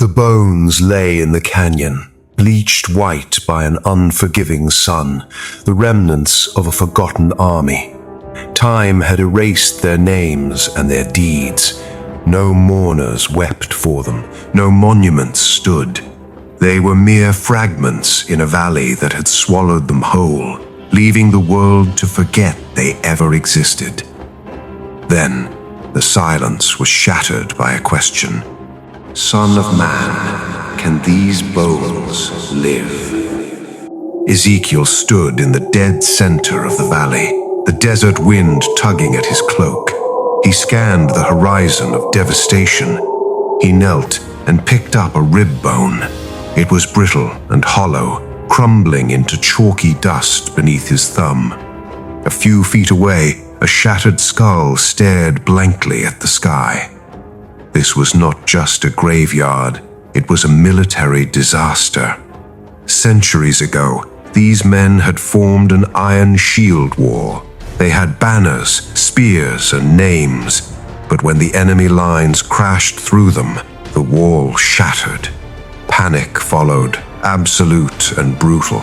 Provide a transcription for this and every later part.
The bones lay in the canyon, bleached white by an unforgiving sun, the remnants of a forgotten army. Time had erased their names and their deeds. No mourners wept for them, no monuments stood. They were mere fragments in a valley that had swallowed them whole, leaving the world to forget they ever existed. Then, the silence was shattered by a question. Son of man, can these bones live? Ezekiel stood in the dead center of the valley, the desert wind tugging at his cloak. He scanned the horizon of devastation. He knelt and picked up a rib bone. It was brittle and hollow, crumbling into chalky dust beneath his thumb. A few feet away, a shattered skull stared blankly at the sky. This was not just a graveyard, it was a military disaster. Centuries ago, these men had formed an iron shield wall. They had banners, spears, and names, but when the enemy lines crashed through them, the wall shattered. Panic followed, absolute and brutal.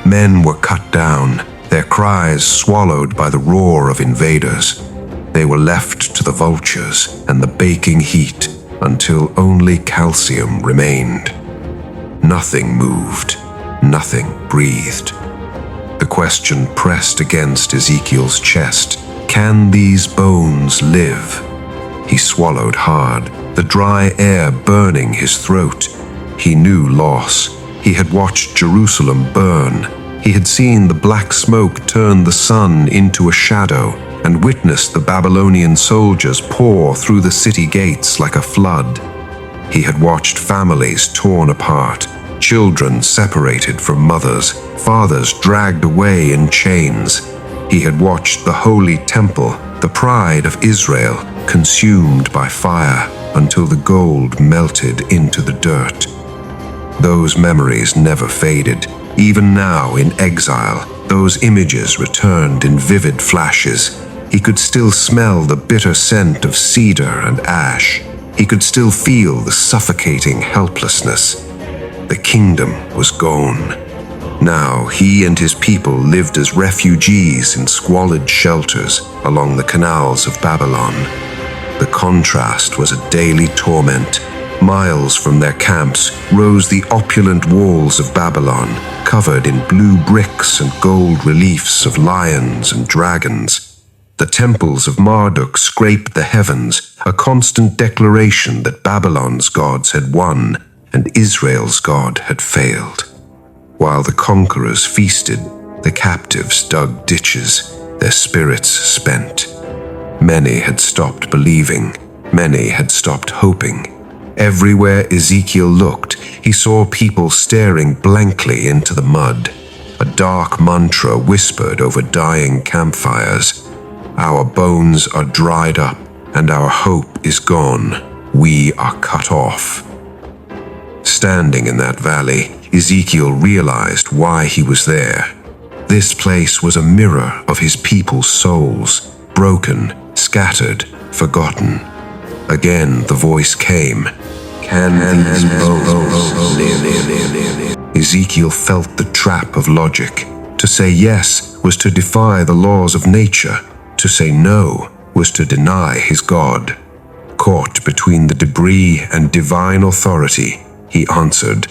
Men were cut down, their cries swallowed by the roar of invaders. They were left to the vultures and the baking heat until only calcium remained. Nothing moved, nothing breathed. The question pressed against Ezekiel's chest, can these bones live? He swallowed hard, the dry air burning his throat. He knew loss. He had watched Jerusalem burn. He had seen the black smoke turn the sun into a shadow and witnessed the Babylonian soldiers pour through the city gates like a flood. He had watched families torn apart, children separated from mothers, fathers dragged away in chains. He had watched the holy temple, the pride of Israel, consumed by fire until the gold melted into the dirt. Those memories never faded. Even now, in exile, those images returned in vivid flashes. He could still smell the bitter scent of cedar and ash. He could still feel the suffocating helplessness. The kingdom was gone. Now he and his people lived as refugees in squalid shelters along the canals of Babylon. The contrast was a daily torment. Miles from their camps rose the opulent walls of Babylon, covered in blue bricks and gold reliefs of lions and dragons. The temples of Marduk scraped the heavens, a constant declaration that Babylon's gods had won and Israel's God had failed. While the conquerors feasted, the captives dug ditches, their spirits spent. Many had stopped believing, many had stopped hoping. Everywhere Ezekiel looked, he saw people staring blankly into the mud. A dark mantra whispered over dying campfires. Our bones are dried up, and our hope is gone. We are cut off. Standing in that valley, Ezekiel realized why he was there. This place was a mirror of his people's souls, broken, scattered, forgotten. Again the voice came. Can these bones live? Ezekiel felt the trap of logic. To say yes was to defy the laws of nature. To say no was to deny his God. Caught between the debris and divine authority, he answered,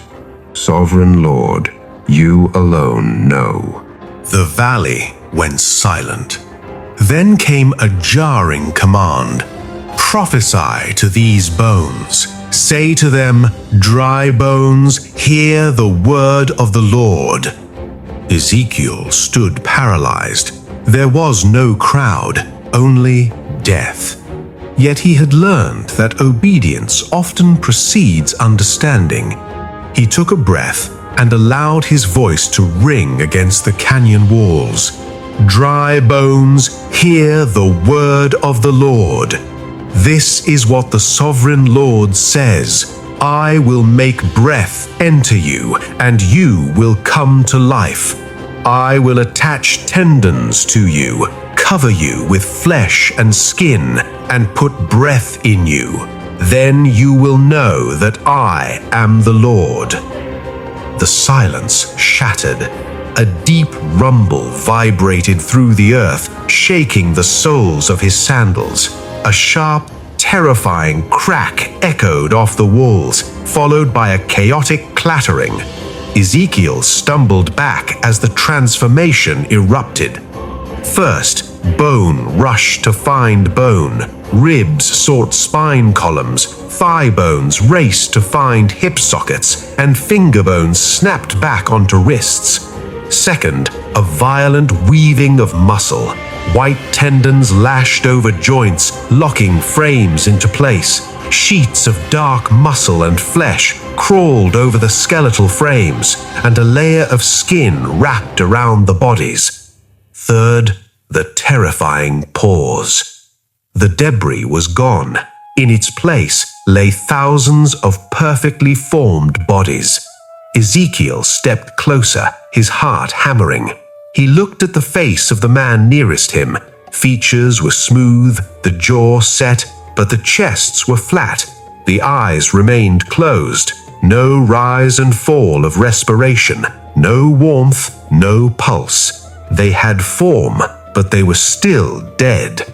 Sovereign Lord, you alone know. The valley went silent. Then came a jarring command. Prophesy to these bones. Say to them, dry bones, hear the word of the Lord. Ezekiel stood paralyzed. There was no crowd, only death. Yet he had learned that obedience often precedes understanding. He took a breath and allowed his voice to ring against the canyon walls. Dry bones, hear the word of the Lord. This is what the sovereign Lord says. I will make breath enter you, and you will come to life. I will attach tendons to you, cover you with flesh and skin, and put breath in you. Then you will know that I am the Lord." The silence shattered. A deep rumble vibrated through the earth, shaking the soles of his sandals. A sharp, terrifying crack echoed off the walls, followed by a chaotic clattering. Ezekiel stumbled back as the transformation erupted. First, bone rushed to find bone, ribs sought spine columns, thigh bones raced to find hip sockets, and finger bones snapped back onto wrists. Second, a violent weaving of muscle. White tendons lashed over joints, locking frames into place. Sheets of dark muscle and flesh crawled over the skeletal frames, and a layer of skin wrapped around the bodies. Third, the terrifying pause. The debris was gone. In its place lay thousands of perfectly formed bodies. Ezekiel stepped closer, his heart hammering. He looked at the face of the man nearest him. Features were smooth, the jaw set, but the chests were flat. The eyes remained closed. No rise and fall of respiration. No warmth, no pulse. They had form, but they were still dead.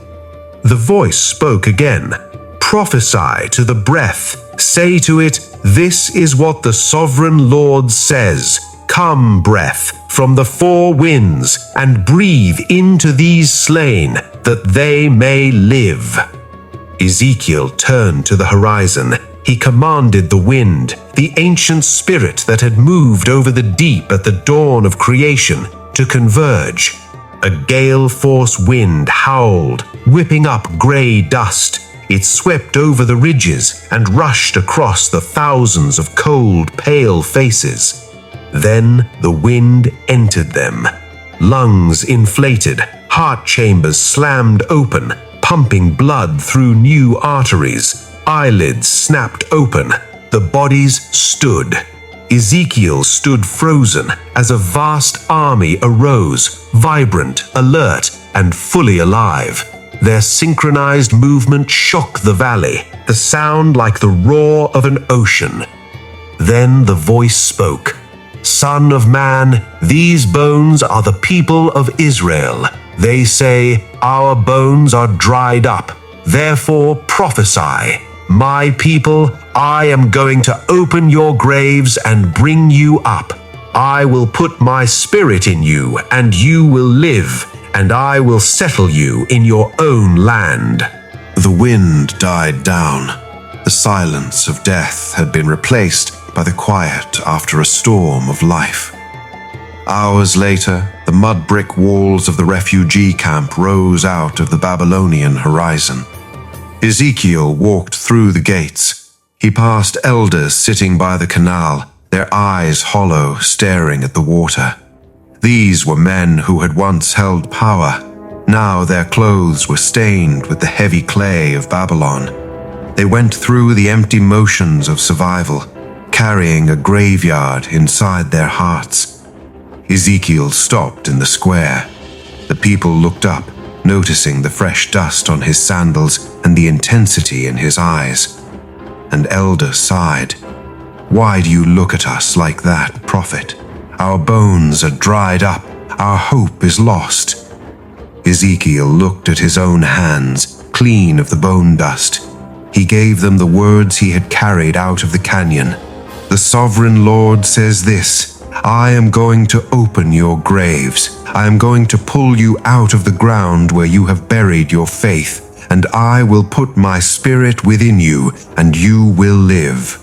The voice spoke again. "Prophesy to the breath. Say to it, this is what the sovereign Lord says. Come, breath, from the four winds, and breathe into these slain, that they may live." Ezekiel turned to the horizon. He commanded the wind, the ancient spirit that had moved over the deep at the dawn of creation, to converge. A gale-force wind howled, whipping up gray dust. It swept over the ridges and rushed across the thousands of cold, pale faces. Then the wind entered them. Lungs inflated, heart chambers slammed open, pumping blood through new arteries. Eyelids snapped open. The bodies stood. Ezekiel stood frozen as a vast army arose, vibrant, alert, and fully alive. Their synchronized movement shook the valley, the sound like the roar of an ocean. Then the voice spoke. "Son of man, these bones are the people of Israel. They say, 'Our bones are dried up.' Therefore prophesy. My people, I am going to open your graves and bring you up. I will put my spirit in you, and you will live, and I will settle you in your own land." The wind died down. The silence of death had been replaced by the quiet after a storm of life. Hours later, the mud brick walls of the refugee camp rose out of the Babylonian horizon. Ezekiel walked through the gates. He passed elders sitting by the canal, their eyes hollow, staring at the water. These were men who had once held power. Now their clothes were stained with the heavy clay of Babylon. They went through the empty motions of survival, carrying a graveyard inside their hearts. Ezekiel stopped in the square. The people looked up, noticing the fresh dust on his sandals and the intensity in his eyes. An elder sighed. "Why do you look at us like that, prophet? Our bones are dried up. Our hope is lost." Ezekiel looked at his own hands, clean of the bone dust. He gave them the words he had carried out of the canyon. "The sovereign Lord says this, I am going to open your graves. I am going to pull you out of the ground where you have buried your faith, and I will put my spirit within you, and you will live."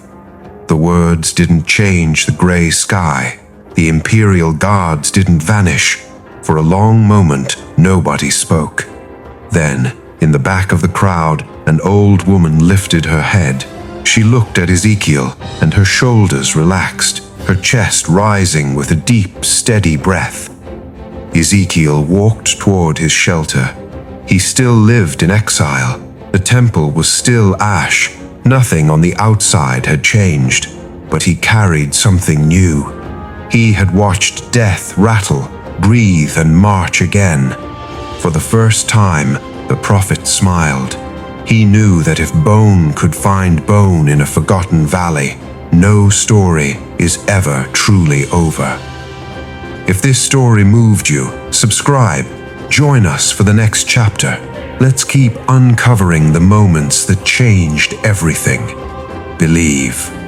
The words didn't change the gray sky. The imperial guards didn't vanish. For a long moment, nobody spoke. Then, in the back of the crowd, an old woman lifted her head. She looked at Ezekiel, and her shoulders relaxed, her chest rising with a deep, steady breath. Ezekiel walked toward his shelter. He still lived in exile. The temple was still ash. Nothing on the outside had changed, but he carried something new. He had watched death rattle, breathe, and march again. For the first time, the prophet smiled. He knew that if bone could find bone in a forgotten valley, no story is ever truly over. If this story moved you, subscribe. Join us for the next chapter. Let's keep uncovering the moments that changed everything. Believe.